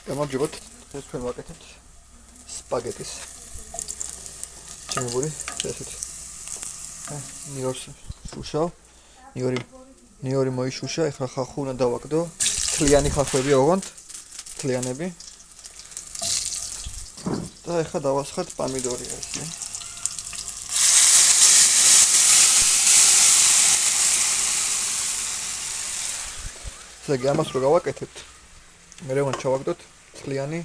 გამარჯობათ. ეს ჩვენ ვაკეთებთ სპაგეტის. ჩემი ესეთი. ნიორს შუშავ. ნიორი მოიშუშა, ეხლა ხახუ უნდა დავაგდო. თლიანი ხახვები ოღონდ, თლიანები. და ეხლა დავასხათ პომიდორი ესე. ზეგი ამას რო გავაკეთებთ. მე უნდა ჩავაგდოთ თლიანი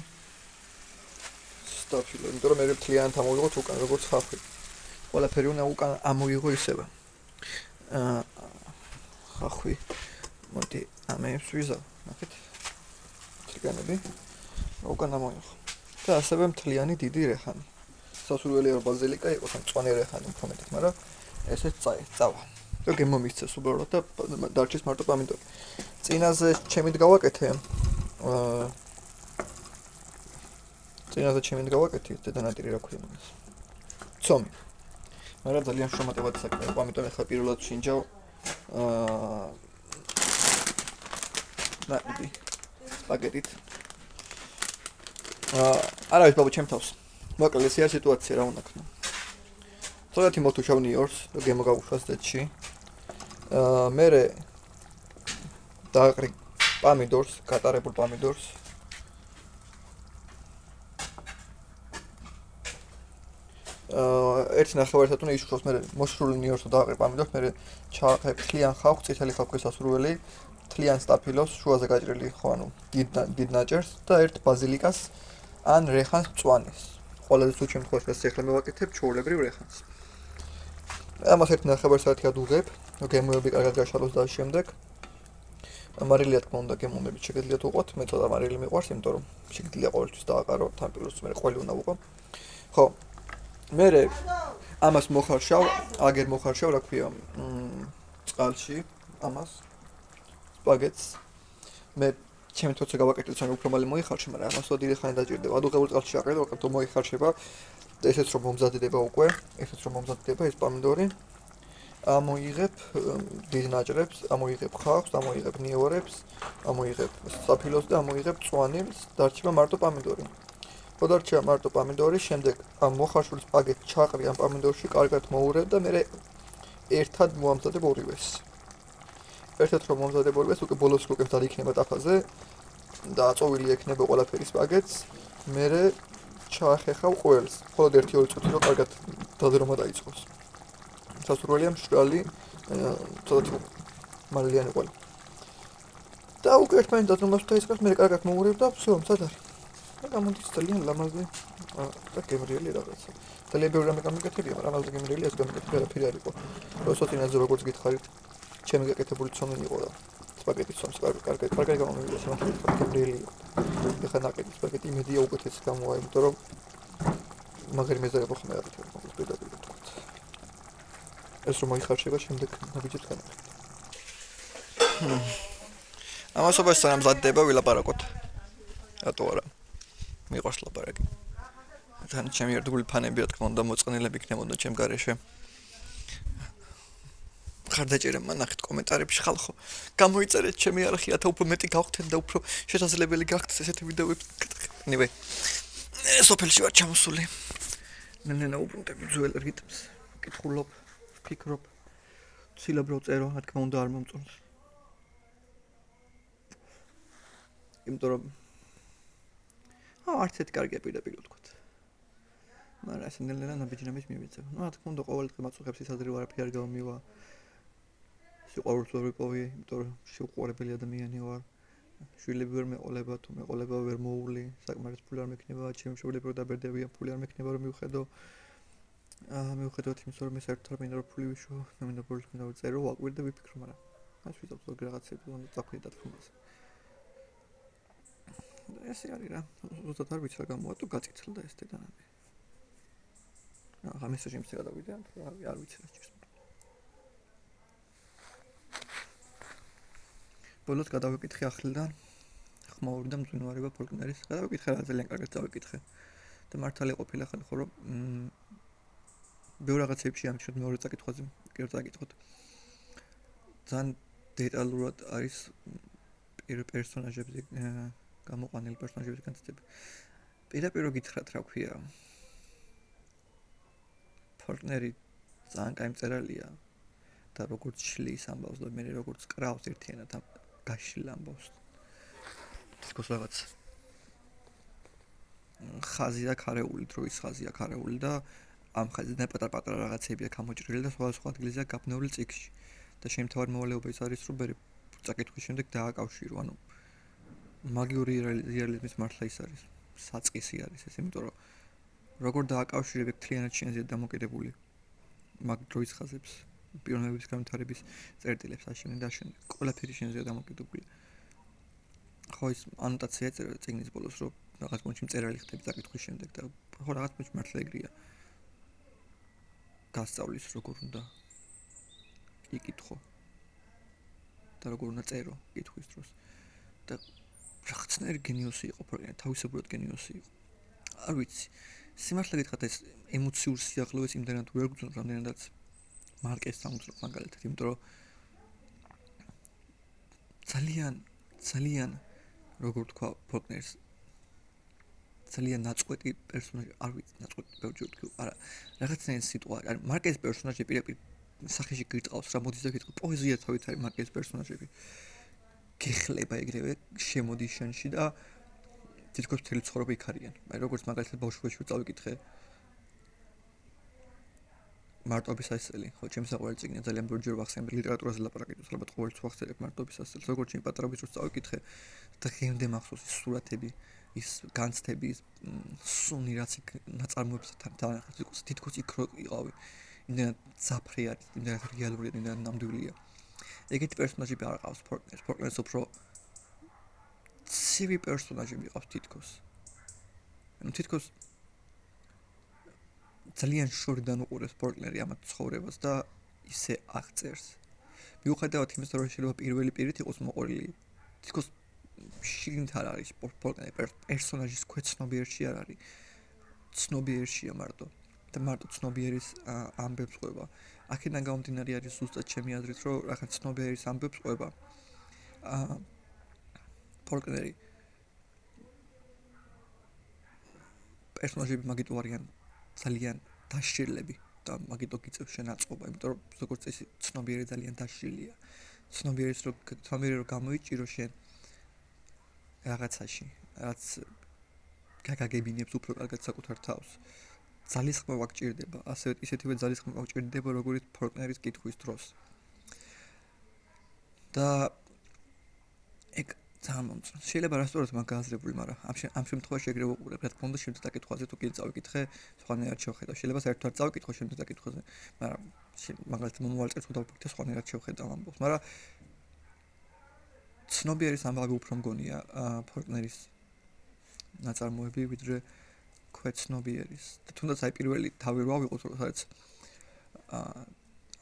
სტაფილო, იმიტომ რომ მე თლიანად ამოვიღოთ უკან როგორც ხახვი. ყველაფერი უნდა უკან ამოვიღო ისევე. ხახვი მოდი ამებს ვიზავ, ნახეთ. თლიანები უკან ამოვიღო. და ასევე მთლიანი დიდი რეხანი. სასურველია რომ ბაზილიკა იყოს ან მწვანე რეხანი უფრო მეტად, მაგრამ ესეც წავა. და გემომისცეს უბრალოდ და დარჩეს მარტო პომიდორი. წინაზე ჩემით გავაკეთე. წინაზე ჩემით გავაკეთე დედანატირი რა ქვია მაგას. ცომი. მაგრამ ძალიან შრომატებად საქმეა, ამიტომ ახლა პირველად შინჯავ ნაიდი სპაგეტით. არავის ბაბუ ჩემ თავს. მოკლედ ეს არის სიტუაცია რა უნდა ქნა. ცოტათი მოვთუშავ ნიორს, და გემოგავუშვას დედში. მერე დააყრი პომიდორს, გატარებულ პომიდორს. ერთ ნახევარად უნდა იშუშოს, მერე მოშრული ნიორსო დააყრი პომიდორს, მერე ჩააყრებ თლიან ხავხს, წითელი ხავხის სასურველი, თლიან სტაფილოს, შუაზე გაჭრილი ხო ანუ დიდ ნაჭერს და ერთ ბაზილიკას ან რეხანს მწვანეს. ყველაზე სულ შემთხვევაში ეს ახლა მოვაკეთებ ჩვეულებრივ რეხანს. ამას ერთ ნახევარ საათი ადუღებ, გემოები კარგად გაშალოს და შემდეგ მარილია თქმა უნდა გემომები შეგიძლიათ უყოთ, მე ცოტა მარილი მიყვარს, იმიტომ რომ შეგიძლია ყოველთვის დააყარო, თან პიროს მე ყველი უნდა უყო. ხო. მერე ამას მოხარშავ, აგერ მოხარშავ, რა ქვია, წყალში ამას სპაგეტს. მე ჩემი თორცე გავაკეთე, თან უფრო მალე მოიხარშე, მაგრამ ამას დიდი ხანი დაჭირდება. ადუღებულ წყალში აყრე, ვაკეთო მოიხარშება. ესეც რომ მომზადდება უკვე, ეს პომიდორი. ამოიღებ დიდ ნაჭრებს, ამოიღებ ხავხს, ამოიღებ ნიორებს, ამოიღებ სტაფილოს და ამოიღებ მწვანილს, დარჩება მარტო პომიდორი. ხო დარჩება მარტო პომიდორი, შემდეგ ამ მოხარშულ სპაგეტს ჩაყრი ამ პომიდორში, კარგად მოურევ და მერე ერთად მოამზადებ ორივეს. ერთად რომ მომზადებ ორივეს, უკვე ბოლოს უკვე დად იქნება ტაფაზე და აწოვილი ექნება ყველაფერი სპაგეტს, მერე ჩაახეხავ ყველს. მხოლოდ 1-2 წუთი რომ კარგად დადრომა დაიწყოს. სასურველია მშრალი, ცოტათი მარილიანი ყველი. და უკვე ერთმანეთს დადრომას დაიწყოს, მე კარგად მოურევ და всё, მზად არის. და გამოდის ძალიან ლამაზი და გემრიელი რაღაცა. ძალიან ბევრი რამე გამიგეთებია, მაგრამ ამაზე გემრიელი ეს გამიგეთები არაფერი არ იყო. როსოთინაზე როგორც გითხარით, ჩემი გაკეთებული ცომი იყო და სპაგეტის ცომს კარგად გამომივიდა, შემოხდა გემრიელი იყო. ეხლა ნაკეთი სპაგეტი იმედია უკეთესი გამოვა, იმიტომ რომ მაგარი მეზარება ხომ არ არის, მოკლედ პირდაპირ ვთქვა. ეს რომ მოიხარშება, შემდეგ ნაბიჯებს განახილავ. ამასობაში სანამ მზადდება ვილაპარაკოთ. რატო არა? მიყვარს ლაპარაკი. თან ჩემი ერთგული ფანები რა თქმა უნდა მოწყნილები იქნებოდა ჩემ გარეშე. ხარდაჭერე მანახეთ კომენტარებში ხალხო. გამოიწერეთ ჩემი არხი, რათა უფრო მეტი გავხდეთ და უფრო შესაძლებელი გახდეთ ესეთი ვიდეოები. anyway, სოფელში ვარ ჩამოსული. ნენა უბრუნდები ძველ რიტმს. ვკითხულობ, ვფიქრობ. ცილაბრო წერო, რა თქმა უნდა არ მომწონს. იმიტომ რომ არც ერთი კარგია პირდაპირ ვთქვათ. მაგრამ ეს ნელა ნაბიჯნების მივიწევ. რა თქმა უნდა ყოველ დღე მაწუხებს ისადრე არაფერი არ გამომივა. სიყვარულს ვერ ვიპოვი, იმიტომ რომ შეუყვარებელი ადამიანი ვარ. შვილები ვერ მეყოლება, თუ მეყოლება ვერ მოული, საკმარის ფული არ მექნება, ჩემი მშობლები რო დაბერდებიან, ფული არ მექნება რომ მივხედო. მივხედოთ იმის რომ ეს ერთად მინდა რომ ფული ვიშო, მე მინდა ბოლოს მინდა ვწერო, ვაკვირდე ვიფიქრო, მაგრამ მას ვიზავ ზოგი რაღაცები უნდა წახვიდე დათქმაზე. ეს არის რა, უბრალოდ არ ვიცი რა გამოვა, თუ გაწიწლდა ეს დედანამი. ახლა მესაჟი იმის გადავიდე, არ ვიცი რა ჭირს. ბოლოს გადავიკითხე ახლიდან, ხმაური და მძვინვარება ფოლკნერის. გადავიკითხე რა ძალიან კარგად დავიკითხე. და მართალი ყოფილა ხალხი ხო რომ ბევრ რაღაცებში ამჩნევ მეორე წაკითხვაზე, კიდევ წაკითხოთ. ძალიან დეტალურად არის პერსონაჟებზე გამოყვანილი პერსონაჟების განცდები. პირდაპირ გითხრათ რა ქვია. ფორკნერი ძალიან კაი მწერალია და როგორც შლის ამბავს და მე როგორც კრავს ერთიანად ამ გაშლილ ამბავს. თქოს რაღაც ხაზია ქარეული, დროის ხაზია ქარეული და ამ ხაზიდან პატარ-პატარა რაღაცები აქვს გამოჭრილი და სხვა ადგილზეა გაბნეული წიგნში. და შემთავარ მოვალეობა ის არის, რომ მე წაკითხვის შემდეგ დააკავშირო, ანუ მაგიური რეალიზმის მართლა ის არის, საწყისი არის ეს, იმიტომ რომ როგორ დააკავშირებ თლიანად შენზე დამოკიდებული მაგ დროის ხაზებს, პიროვნების განვითარების წერტილებს აშენე და აშენე. ყველაფერი შენზეა დამოკიდებული. ხო ის ანოტაცია ეწერა წიგნის ბოლოს, რომ რაღაც მომენტში მწერალი ხდები წაკითხვის შემდეგ და ხო რაღაც მომენტში მართლა ეგრეა. გასწავლის როგორ უნდა იკითხო და როგორ უნდა წერო კითხვის დროს და რაღაცნაირი გენიოსი იყო პროგრამა, თავისებურად გენიოსი იყო. არ ვიცი, სიმართლე გითხრათ ეს ემოციურ სიახლოვეს იმდენად ვერ გძნობ, რამდენადაც მარკეს სამუცნობ მაგალითად, იმიტომ რომ ძალიან როგორ თქვა ფოლკნერს ძალიან ნაწყვეტი პერსონაჟი, არ ვიცი, ნაწყვეტი ბევრი ვთქვი, არა, რაღაცნაირი სიტუაცია, არ მარკეს პერსონაჟი პირდაპირ სახეში გირწყავს რა მოდის და გითხრა პოეზია თავით არის მარკეს პერსონაჟები. გეხლება ეგრევე შემოდის შენში და თითქოს მთელი ცხოვრება იქ არიან. აი როგორც მაგალითად ბავშვობაში წავიკითხე მარტობის ასელი, ხო, ჩემს საყვარელი წიგნია, ძალიან ბევრჯერ ვახსენებ ლიტერატურაზე ლაპარაკობს, ალბათ ყოველთვის ვახსენებ მარტობის ასელს, როგორც ჩემი პატარობის დროს წავიკითხე და ღემდე მახსოვს ის სურათები, ის განცდები, ის სუნი რაც იქ ნაწარმოებებთან თანახმად იყო, თითქოს იქ რო იყავი. იმდენად ზაფრი არის, იმდენად რეალურია, იმდენად ნამდვილია. ეგეთი პერსონაჟები არ ყავს ფორკნერს. ფორკნერს უფრო ცივი პერსონაჟები ყავს თითქოს. ანუ თითქოს ძალიან შორიდან უყურებს ფორკნერი ამ ცხოვრებას და ისე აღწერს. მიუხედავად იმისა, რომ შეიძლება პირველი პირით იყოს მოყოლილი, თითქოს შიგნით არ არის ფორკნერი პერსონაჟის ქვეცნობიერში არ არის. ცნობიერშია მარტო. და მარტო ცნობიერის ამბებს ყვება. აქედან გამომდინარე არის ზუსტად ჩემი აზრით, რომ რაღაც ცნობიერის ამბებს ყვება. ფორკნერი პერსონაჟები მაგიტო არიან ძალიან დაშლილები და მაგიტო გიწევს შენაწყობა, იმიტომ რომ როგორც წესი ცნობიერი ძალიან დაშლილია. ცნობიერი რო გამოიჭირო შენ რაღაცაში, რაც გაგაგებინებს უფრო კარგად საკუთარ თავს. ძალისხმევა გჭირდება, ასევე ისეთივე ძალისხმევა გჭირდება, როგორც ფორკნერის კითხვის დროს. და ეგ ძალიან მომწონს. შეიძლება რასტორად მაგ გააზრებული, მაგრამ ამ შემთხვევაში ეგრევე უყურებ, რა თქმა უნდა, შემდეგ დაკითხვაზე თუ კიდე წავიკითხე, სხვანაირად შევხედავ. შეიძლება საერთოდ არ წავიკითხო შემდეგ დაკითხვაზე, მაგრამ მაგალითად მომავალ წელს თუ დავფიქრე, სხვანაირად შევხედავ ამბობს, მაგრამ ცნობიერის ამბავი უფრო მგონია ფორკნერის ნაწარმოები, ვიდრე ქვეცნობიერის. და თუნდაც აი პირველი თავი რო ავიღოთ, სადაც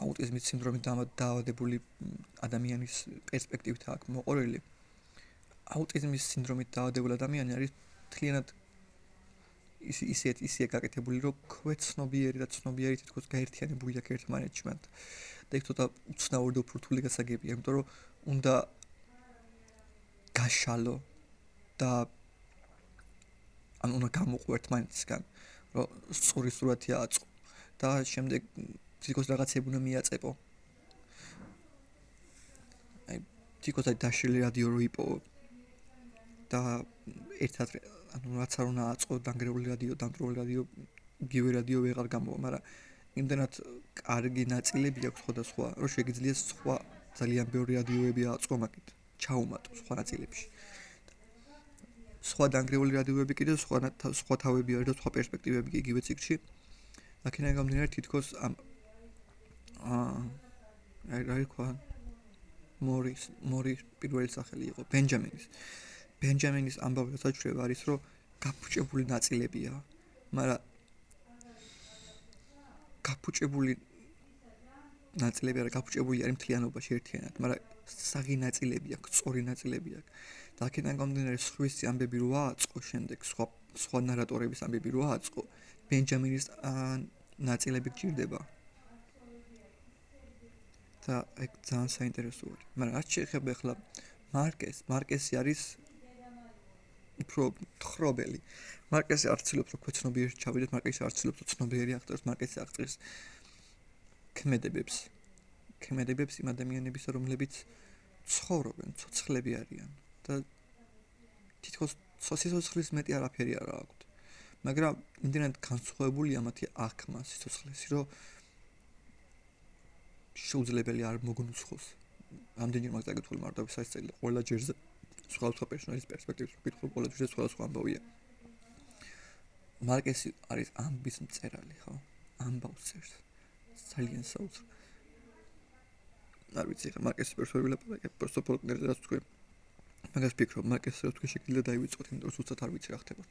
აუტიზმის სინდრომით დაავადებული ადამიანის პერსპექტივით აქვს მოყოლილი. აუტიზმის სინდრომით დაავადებული ადამიანი არის თლიანად ისე გაკეთებული, რომ ქვეცნობიერი და ცნობიერი თითქოს გაერთიანებული აქვს ერთმანეთში მათ. და ეს ცოტა უცნაური და უფრო რთული გასაგებია, იმიტომ რომ უნდა გაშალო და უნდა გამოყვე ერთმანეთისგან, რომ სწორი სურათი აწყო და შემდეგ თითქოს რაღაცები უნდა მიაწეპო. აი თითქოს აი დაშლილი რადიო რო იპოვო და ერთად ანუ რაც არ უნდა აწყო, დანგრეული რადიო, იგივე რადიო ვეღარ გამოვა, მაგრამ იმდენად კარგი ნაწილები აქვს სხვადასხვა, რომ შეგიძლია სხვა ძალიან ბევრი რადიოები აწყო მაგით, ჩაუმატო სხვა ნაწილებში. სხვა დანგრეული რადიოები კიდე სხვა თავები არის და სხვა პერსპექტივები კი იგივე წიგნში. აქედან გამომდინარე თითქოს ამ რა იქვა მორის პირველი სახელი იყო ბენჯამინის ამბავი საჩვევა არის, რომ გაფუჭებული ნაწილებია, მაგრამ გაფუჭებული ნაწილები არა, გაფუჭებული არის მთლიანობაში ერთიანად, მაგრამ საღი ნაწილები აქვს, სწორი ნაწილები აქვს. და აქედან გამომდინარე სხვის ამბები რო აწყო შემდეგ, სხვა ნარატორების ამბები რო აწყო, ბენჯამინის ნაწილები გჭირდება. და ეგ ძალიან საინტერესოა. მაგრამ რაც შეეხება ახლა მარკესი არის უფრო თხრობელი. მარკესი არ ცდილობს რომ ქვეცნობიერში ჩავიდეთ, მარკესი არ ცდილობს რომ ცნობიერი აღწეროს, მარკესი აღწერს ქმედებებს იმ ადამიანებისა, რომლებიც ცხოვრობენ, ცოცხლები არიან და თითქოს სიცოცხლის მეტი არაფერი არ აქვთ. მაგრამ იმდენად განსხვავებულია მათი აღქმა სიცოცხლესი, რომ შეუძლებელი არ მოგნუცხოს. ამდენი მაგ დაგეთქვი მარტო საერთოდ ყველა ჯერზე სხვა პერსონაჟის პერსპექტივით ვკითხულობ, ყველა ჯერზე სხვა ამბავია. მარკესი არის ამბის მწერალი, ხო? ამბავს წერს. ძალიან საოცრად. არ ვიცი, ხა მარკესის პერსონაჟი ლაპარაკია, просто ფოლკლორზე რაც თქვი. მაგას ფიქრობ, მარკესი რო თქვი შეგიძლია დაივიწყოთ, იმიტომ რომ უცბად არ ვიცი რა ხდება.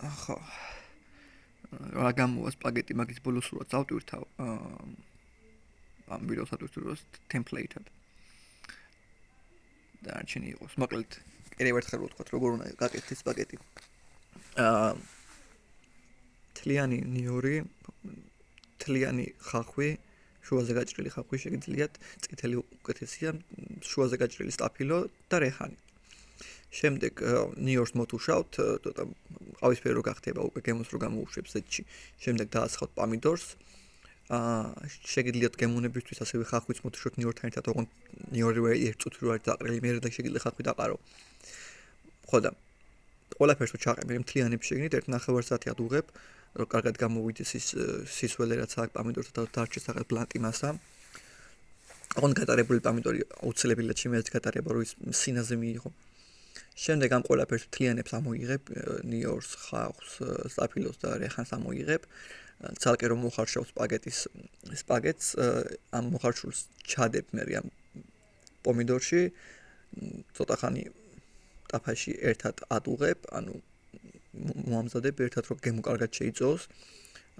ახლა რა გამოვა სპაგეტი მაგის ბოლოს სულად წავტვირთავ ამ ვიდეოს ატვირთვიროს template-ად. და არჩენი იყოს, მოკლედ კიდევ ერთხელ ვთქვათ, როგორ უნდა გაკეთდეს სპაგეტი. თლიანი ნიორი, თლიანი ხახვი, შუაზე გაჭრილი ხახვი შეგიძლიათ, წითელი უკეთესია, შუაზე გაჭრილი სტაფილო და რეჰანი. შემდეგ ნიორს მotушავთ, ყავისფერი რო გახდება, უკვე გემოს რო გამოუშვებს ზეთში. შემდეგ დაასხავთ პომიდორს. შეგიძლიათ გემონებისთვის ასევე ხახვიც მotушოთ ნიორთან ერთად, ოღონდ ნიორივე ერთ წუთი რო არის დაყრილი, მერე და შეგიძლიათ ხახვი დაყარო. ხო და ყველაფერს რო ჩაყენებ, მთლიანებს შეგნით 1.5 საათი ადუღებ, რომ კარგად გამოვიდეს ის სისველი რაც აქვს პომიდორსა და დარჩეს რაღაც ბლანტი მასა. ოღონდ გატარებული პომიდორი აუცილებელია ჩემს გატარება, რომ ის სინაზე მიიღო. შემდეგ ამ ყველაფერს მთლიანებს ამოიღებ, ნიორს, ხახვს, სტაფილოს და რეჰანს ამოიღებ. ცალკე რომ მოხარშავ სპაგეტს, ამ მოხარშულს ჩადებ მე ამ პომიდორში, ცოტა ხანი ტაფაში ერთად ადუღებ, ანუ მოამზადებ ერთად რომ გემო კარგად შეიწოს,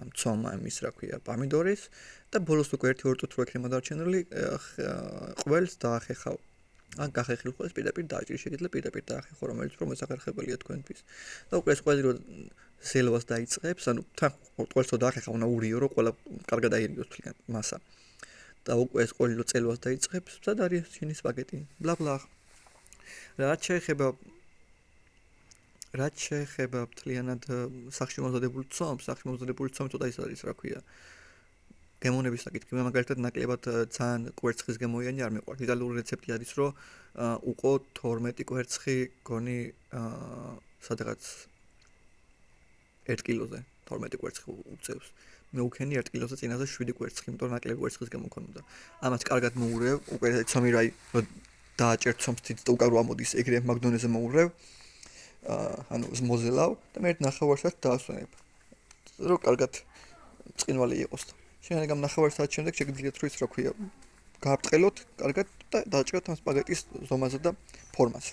ამ ცომა იმის რა ქვია, პომიდორის და ბოლოს უკვე 1-2 წუთი რო ექნება დარჩენილი, ყველს დაახეხავ. ან გახეხილ ხოლმე პირდაპირ დააჭრი, შეგიძლიათ პირდაპირ დაახეხო, რომელიც რომ მოსახერხებელია თქვენთვის. და უკვე ეს ყველი რომ ზელვას დაიწყებს, ანუ თან ყველს რო დაახეხა, უნდა ურიო, რომ ყველა კარგად აირიოს თლიან მასა. და უკვე ეს ყველი რო წელვას დაიწყებს, სად არის შენი სპაგეტი? ბლა. რაც შეეხება მთლიანად სახში მომზადებული ცომს, ცოტა ის არის, რა ქვია. გემონების საკითხი, მე მაგალითად ნაკლებად ძალიან კვერცხის გემოიანი არ მეყვარს. იტალიური რეცეპტი არის, რომ უყო 12 კვერცხი გონი სადღაც 1 კილოზე 12 კვერცხი უწევს. მე უქენი 1 კილოზე წინაზე 7 კვერცხი, იმიტომ რომ ნაკლები კვერცხის გემო მქონოდა. ამას კარგად მოურევ, უკვე ცომი რაი დააჭერ ცომს თიც და უკარო ამოდის ეგრე მაგდონეზე მოურევ. ანუ მოზელავ და მე 1.5 საათს დაასვენებ. რომ კარგად წინვალი იყოს. შეიძლება 1.5 საათის შემდეგ შეგიძლიათ რომ ის რა ქვია გააბრტყელოთ კარგად და დააჭეროთ ამ სპაგეტის ზომაზე და ფორმაზე.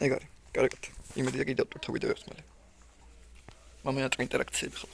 ეგ არის. კარგად. იმედია კიდევ ვტვირთო ვიდეოებს მალე. მომენა ინტერაქციები ხო.